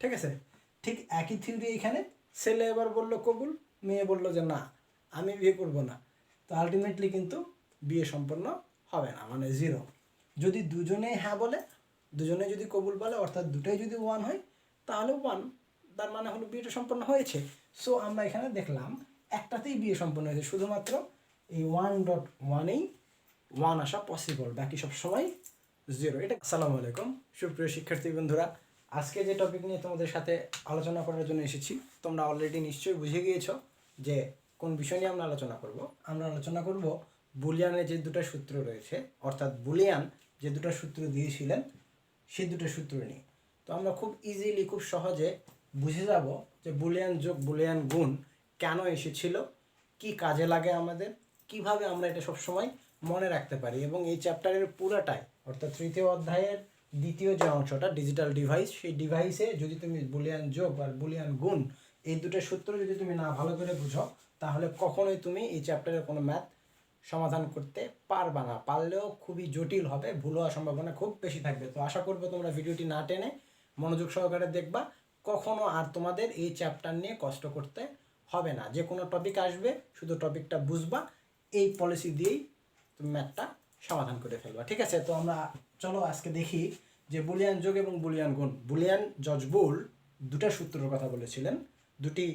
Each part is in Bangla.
ঠিক আছে, ঠিক একই থিওরি এখানে। ছেলে এবার বললো কবুল, মেয়ে বললো যে না আমি বিয়ে করব না, তো আলটিমেটলি কিন্তু বিয়ে সম্পন্ন হবে না, মানে 0। যদি দুজনেই হ্যাঁ বলে, দুজনে যদি কবুল বলে, অর্থাৎ দুটাই যদি 1 হয়, তাহলে 1, তার মানে হলো বিয়েটা সম্পন্ন হয়েছে। সো আমরা এখানে দেখলাম একটাতেই বিয়ে সম্পন্ন হয়েছে, শুধুমাত্র এই 1.1-এই 1 আসা পসিবল, বাকি সব সময় 0। এটা। আসসালামু আলাইকুম সুপ্রিয় শিক্ষার্থী বন্ধুরা, আজকে যে টপিক নিয়ে তোমাদের সাথে আলোচনা করার জন্য এসেছি, তোমরা অলরেডি নিশ্চয়ই বুঝে গিয়েছো যে কোন বিষয় নিয়ে আমরা আলোচনা করব। আমরা আলোচনা করব বুলিয়ানের যে দুটো সূত্র রয়েছে, অর্থাৎ বুলিয়ান যে দুটো সূত্র দিয়েছিলেন সেই দুটো সূত্র নিয়ে। তো আমরা খুব ইজিলি, খুব সহজে বুঝে যাব যে বুলিয়ান যোগ বুলিয়ান গুণ কেন এসেছিল, কি কাজে লাগে আমাদের, কিভাবে আমরা এটা সবসময় মনে রাখতে পারি। এবং এই চ্যাপ্টারের পুরাটাই, অর্থাৎ তৃতীয় অধ্যায়ের দ্বিতীয় যে অংশটা ডিজিটাল ডিভাইস, সেই ডিভাইসে যদি তুমি বুলিয়ান যোগ আর বুলিয়ান গুণ এই দুটো সূত্র যদি তুমি না ভালো করে বুঝো, তাহলে কখনোই তুমি এই চ্যাপ্টারের কোনো ম্যাথ সমাধান করতে পারবা না, পারলেও খুবই জটিল হবে, ভুল হওয়ার সম্ভাবনা খুব বেশি থাকবে। তো আশা করবো তোমরা ভিডিওটি না টেনে মনোযোগ সহকারে দেখবা, কখনো আর তোমাদের এই চ্যাপ্টার নিয়ে কষ্ট করতে হবে না। যে কোনো টপিক আসবে, শুধু টপিকটা বুঝবা, এই পলিসি দিয়েই তুমি ম্যাথটা সমাধান করে ফেলবা। ঠিক আছে, তো আমরা চলো আজকে দেখি যে বুলিয়ান যোগ এবং বুলিয়ান গুণ। বুলিয়ান জজবুল দুটা সূত্রের কথা বলেছিলেন, দুটি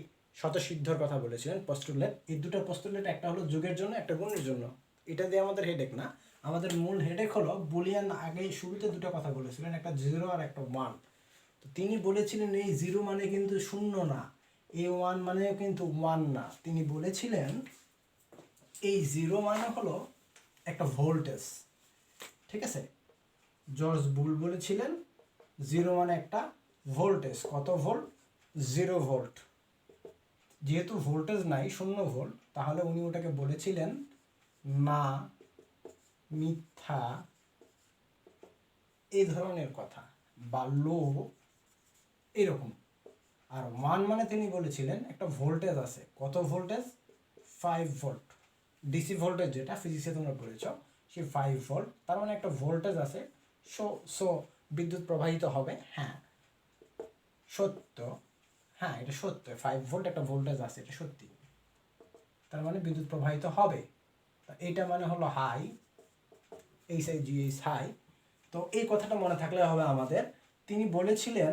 স্বতঃসিদ্ধর কথা বলেছিলেন, postulate। এই দুটো postulate, একটা হলো যোগের জন্য, একটা গুণের জন্য। এটা দিয়ে আমাদের হেডেক না, আমাদের মূল হেডেক হলো বুলিয়ান আগে শুরুতে দুটো কথা বলেছিলেন, একটা 0 আর একটা 1। তো তিনি বলেছিলেন এই 0 মানে কিন্তু 0 না, এই 1 মানেও কিন্তু 1 না। তিনি বলেছিলেন এই 0 মানে হলো একটা ভোল্টেজ। ঠিক আছে, জর্জ বুল বলেছিলেন 0 মানে একটা ভোল্টেজ। কত ভোল্ট? 0 ভোল্ট। যেহেতু ভোল্টেজ নাই, 0 ভোল্ট, তাহলে উনি ওটাকে বলেছিলেন না, মিথ্যা, এই ধরনের কথা, বা লো, এরকম। আর 1 মানে তিনি বলেছিলেন একটা ভোল্টেজ আছে। কত ভোল্টেজ? 5 ভোল্ট। ডিসি ভোল্টেজ যেটা ফিজিক্সে তোমরা পড়েছ, সেই 5 ভোল্ট, তার মানে একটা ভোল্টেজ আছে। সো বিদ্যুৎ প্রবাহিত হবে। হ্যাঁ, সত্য। হ্যাঁ, এটা সত্য, 5 ভোল্ট একটা ভোল্টেজ আছে, এটা সত্যি। তার মানে বিদ্যুৎ প্রবাহিত হবে। এইটা মানে হলো হাই, HIGH হাই। তো এই কথাটা মনে থাকলে হবে আমাদের। তিনি বলেছিলেন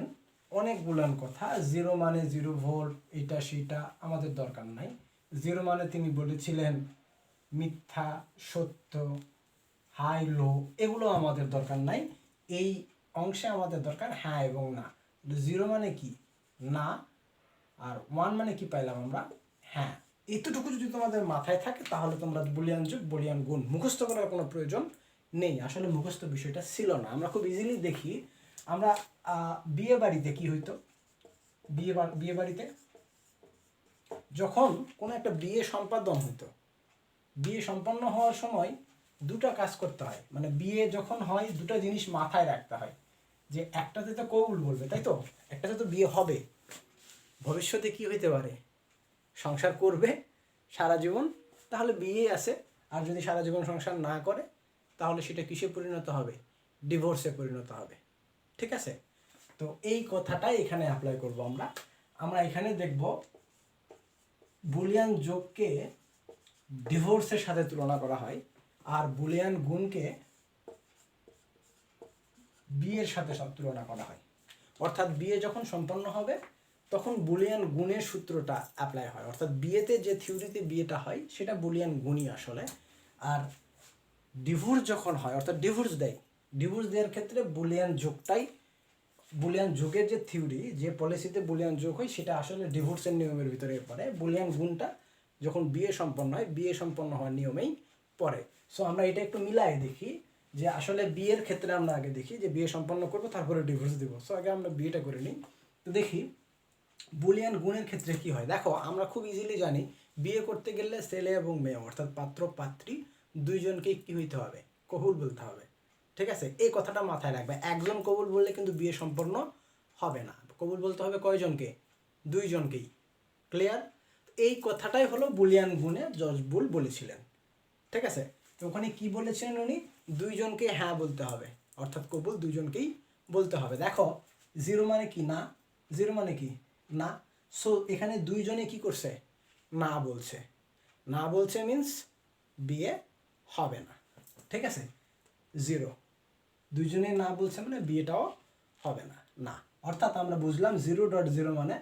অনেকগুলান কথা, 0 মানে 0 ভোল্ট, এটা সেটা আমাদের দরকার নাই। 0 মানে তিনি বলেছিলেন মিথ্যা, সত্য, হাই, লো, এগুলো আমাদের দরকার নাই। এই অংশে আমাদের দরকার হ্যাঁ এবং না। 0 মানে কি? না। আর 1 মানে কি পাইলাম আমরা? হ্যাঁ। এতটুকু যদি তোমাদের মাথায় থাকে, তাহলে তোমরা বুলিয়ান যোগ বুলিয়ান গুণ মুখস্থ করার কোনো প্রয়োজন নেই। আসলে মুখস্থ বিষয়টা ছিল না। আমরা খুব ইজিলি দেখি, আমরা বিয়ে বাড়িতে কি হইতো, বিয়ে বাড়িতে যখন কোনো একটা বিয়ে সম্পাদন হইতো, বিয়ে সম্পন্ন হওয়ার সময় দুটো কাজ করতে হয়। মানে বিয়ে যখন হয়, দুটো জিনিস মাথায় রাখতে হয়, যে একটাতে তো কবুল বলবে, তাই তো, একটাতে তো বিয়ে হবে, ভবিষ্যতে কি হইতে পারে, সংসার করবে সারা জীবন, তাহলে বিয়ে আছে। আর যদি সারা জীবন সংসার না করে, তাহলে সেটা কিসে পরিণত হবে? ডিভোর্সে পরিণত হবে। ঠিক আছে, তো এই কথাটাই এখানে অ্যাপ্লাই করব আমরা। আমরা এখানে দেখব বুলিয়ান যোগকে ডিভোর্সের সাথে তুলনা করা হয়, আর বুলিয়ান গুণকে বিয়ের সাথে তুলনা করা হয়। অর্থাৎ বিয়ে যখন সম্পন্ন হবে, তখন বুলিয়ান গুণের সূত্রটা অ্যাপ্লাই হয়। অর্থাৎ বিয়েতে যে থিওরিতে বিয়েটা হয়, সেটা বুলিয়ান গুণই আসলে। আর ডিভোর্স যখন হয়, অর্থাৎ ডিভোর্স দেওয়ার ক্ষেত্রে বুলিয়ান যোগটাই, বুলিয়ান যোগের যে থিওরি, যে পলিসিতে বুলিয়ান যোগ হয়, সেটা আসলে ডিভোর্সের নিয়মের ভিতরে পড়ে। বুলিয়ান গুণটা যখন বিয়ে সম্পন্ন হয়, বিয়ে সম্পন্ন হওয়ার নিয়মেই পড়ে। সো আমরা এটা একটু মিলাই দেখি, যে আসলে বিয়ের ক্ষেত্রে আমরা আগে দেখি যে বিয়ে সম্পন্ন করবো, তারপরে ডিভোর্স দিব। সো আগে আমরা বিয়েটা করে নিই। তো দেখি বুলিয়ান গুণের ক্ষেত্রে কি হয়। দেখো, আমরা খুব ইজিলি জানি বিয়ে করতে গেলে ছেলে এবং মেয়ে, অর্থাৎ পাত্র পাত্রী, দুইজনকেই কি হইতে হবে? কবুল বলতে হবে। ঠিক আছে, এই কথাটা মাথায় রাখবে। একজন কবুল বললে কিন্তু বিয়ে সম্পন্ন হবে না, কবুল বলতে হবে কয়জনকে? দুইজনকেই। ক্লিয়ার? এই কথাটাই হলো বুলিয়ান গুণে জর্জ বুল বলেছিলেন। ঠিক আছে, তো ওখানে কি বলেছিলেন উনি? দুইজনকে হ্যাঁ বলতে হবে, অর্থাৎ কবুল দুইজনকেই বলতে হবে। দেখো, 0 মানে কি? না। জিরো মানে কি না। সো এখানে দুইজনে কি করছে, না বলছে। না বলছে মিন্স বিয়ে হবে না, ঠিক আছে। জিরো, দুইজনে না বলছে মানে বিয়েটাও হবে না, না। অর্থাৎ আমরা বুঝলাম 0.0 মানে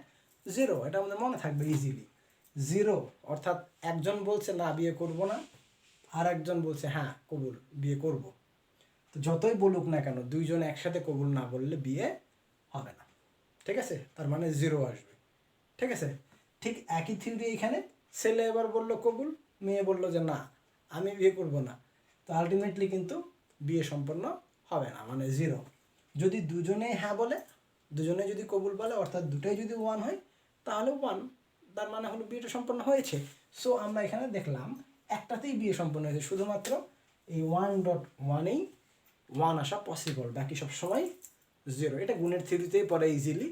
জিরো, এটা আমাদের মনে থাকবে ইজিলি। জিরো অর্থাৎ একজন বলছে না বিয়ে করব না, আর একজন বলছে হ্যাঁ কবুল বিয়ে করব। তো যতই বলুক না কেন দুইজন একসাথে কবুল না বললে বিয়ে হবে না, ঠিক আছে। তার মানে জিরো আসবে, ঠিক আছে। ঠিক একই থিওরি এখানে, ছেলে এবার বললো কবুল, মেয়ে বললো যে না আমি বিয়ে করব না। তো আলটিমেটলি কিন্তু বিয়ে সম্পন্ন হবে না, মানে জিরো। যদি দুজনেই হ্যাঁ বলে, দুজনে যদি কবুল বলে, অর্থাৎ দুটোই যদি ওয়ান হয়, তাহলে ওয়ান, তার মানে হলো বিয়েটা সম্পন্ন হয়েছে। সো আমরা এখানে দেখলাম একটাতেই বিয়ে সম্পন্ন হয়েছে, শুধুমাত্র এই 1.1এই ওয়ান আসা পসিবল, বাকি সব সময় জিরো। এটা গুণের থিওরিতেই পড়ে ইজিলি,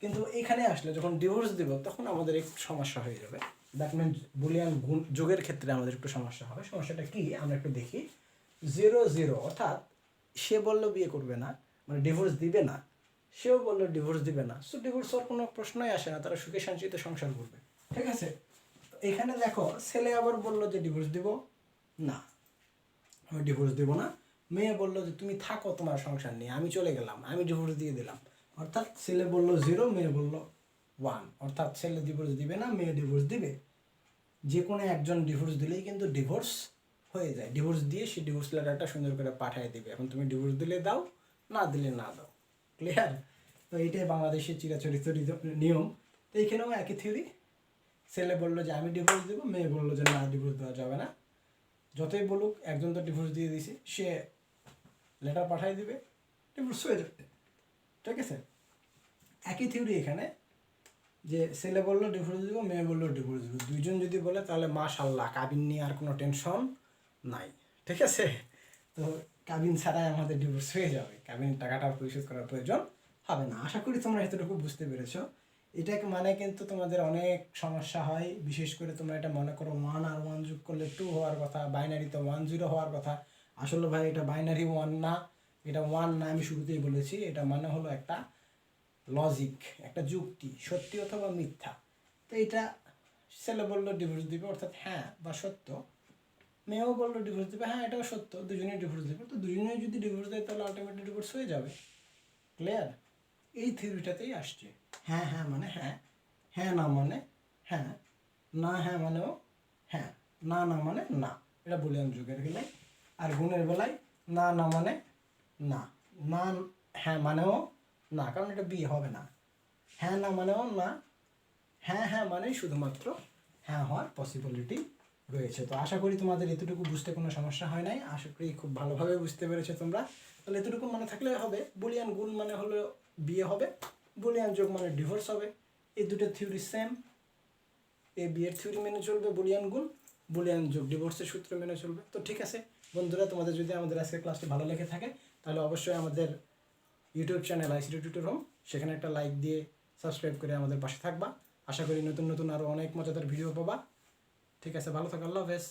কিন্তু এখানে আসলে যখন ডিভোর্স দেব তখন আমাদের একটু সমস্যা হয়ে যাবে। দ্যাট মিনস বুলিয়ান গুণ যোগের ক্ষেত্রে আমাদের একটু সমস্যা হবে। সমস্যাটা কি আমরা একটু দেখি। 0.0 অর্থাৎ সে বললো বিয়ে করবে না, মানে ডিভোর্স দিবে না, সেও বললো ডিভোর্স দিবে না। সো ডিভোর্স হওয়ার কোনো প্রশ্নই আসে না, তারা সুখে শান্তিতে সংসার করবে, ঠিক আছে। তো এখানে দেখো ছেলে আবার বললো যে ডিভোর্স দিব না, আমি ডিভোর্স দেবো না। মেয়ে বললো যে তুমি থাকো তোমার সংসার নিয়ে, আমি চলে গেলাম, আমি ডিভোর্স দিয়ে দিলাম। অর্থাৎ ছেলে বললো জিরো, মেয়ে বললো ওয়ান। অর্থাৎ ছেলে ডিভোর্স দিবে না, মেয়ে ডিভোর্স দিবে। যে কোনো একজন ডিভোর্স দিলেই কিন্তু ডিভোর্স হয়ে যায়। ডিভোর্স দিয়ে সে ডিভোর্স লেটারটা সুন্দর করে পাঠিয়ে দিবে। এখন তুমি ডিভোর্স দিলে দাও, না দিলে না দাও, ক্লিয়ার। তো এইটাই বাংলাদেশের চিরাচরিত নিয়ম। তো এইখানেও একই থিওরি, ছেলে বললো যে আমি ডিভোর্স দেবো, মেয়ে বললো যে না ডিভোর্স দেওয়া যাবে না। যতই বলুক একজন তো ডিভোর্স দিয়ে দিছে, সে লেটার পাঠিয়ে দিবে, ডিভোর্স হয়ে যাবে, ঠিক আছে। একই থিওরি এখানে, যে ছেলে বললো ডিভোর্স দিব, মেয়ে বললো ডিভোর্স দিব, দুইজন যদি বলে তাহলে মাশাআল্লাহ কাবিন নিয়ে আর কোনো টেনশন নাই, ঠিক আছে। তো কাবিন ছাড়াই আমাদের ডিভোর্স হয়ে যাবে, কাবিন টাকাটা পরিশোধ করার প্রয়োজন হবে না। আশা করি তোমরা এতটুকু বুঝতে পেরেছো। এটাকে মানে কিন্তু তোমাদের অনেক সমস্যা হয়, বিশেষ করে তোমরা এটা মনে করো 1 আর 1 যোগ করলে 2 হওয়ার কথা, বাইনারিতে 1 0 হওয়ার কথা। আসলে ভাই এটা বাইনারি 1 না, এটা 1 না, আমি শুরুতেই বলেছি। এটা মানে হলো একটা লজিক, একটা যুক্তি, সত্যি অথবা মিথ্যা। তো এটা ছেলে বললো ডিভোর্স দিবে অর্থাৎ হ্যাঁ বা সত্য, মেয়েও বললো ডিভোর্স দেবে হ্যাঁ এটাও সত্য, দুজনেই ডিভোর্স দেবে। তো দুজনেই যদি ডিভোর্স দেয় তাহলে আলটিমেটলি ডিভোর্স হয়ে যাবে, ক্লিয়ার। এই থিওরিটাতেই আসছে। হ্যাঁ হ্যাঁ মানে হ্যাঁ, হ্যাঁ না মানে হ্যাঁ, না হ্যাঁ মানেও হ্যাঁ, না না মানে না। এটা বুলিয়ান যুগের বেলায়। আর গুণের বেলায় না না মানে না, না হ্যাঁ মানেও না, কারণ এটা বিয়ে হবে না। হ্যাঁ না মানেও না, হ্যাঁ হ্যাঁ মানেই শুধুমাত্র হ্যাঁ হওয়ার পসিবিলিটি রয়েছে। তো আশা করি তোমাদের এতটুকু বুঝতে কোনো সমস্যা হয় নাই, আশা করি খুব ভালোভাবে বুঝতে পেরেছো তোমরা। তাহলে এতটুকু মনে থাকলে হবে, বুলিয়ান গুণ মানে হলো বিয়ে হবে, বুলিয়ান যোগ মানে ডিভোর্স হবে। এই দুটো থিওরি সেম, এই বিয়ের থিওরি মেনে চলবে বুলিয়ান গুণ, বুলিয়ান যোগ ডিভোর্সের সূত্র মেনে চলবে। তো ঠিক আছে বন্ধুরা, তোমাদের যদি আমাদের আজকের ক্লাসটি ভালো লেগে থাকে তাহলে অবশ্যই আমাদের YouTube channel ICT tutor home, সেখানে একটা লাইক দিয়ে সাবস্ক্রাইব করে আমাদের পাশে থাকবা। আশা করি নতুন নতুন আরও অনেক মজাদার ভিডিও পাবা। ঠিক আছে, ভালো থাকো, আল্লাহ হাফেজ।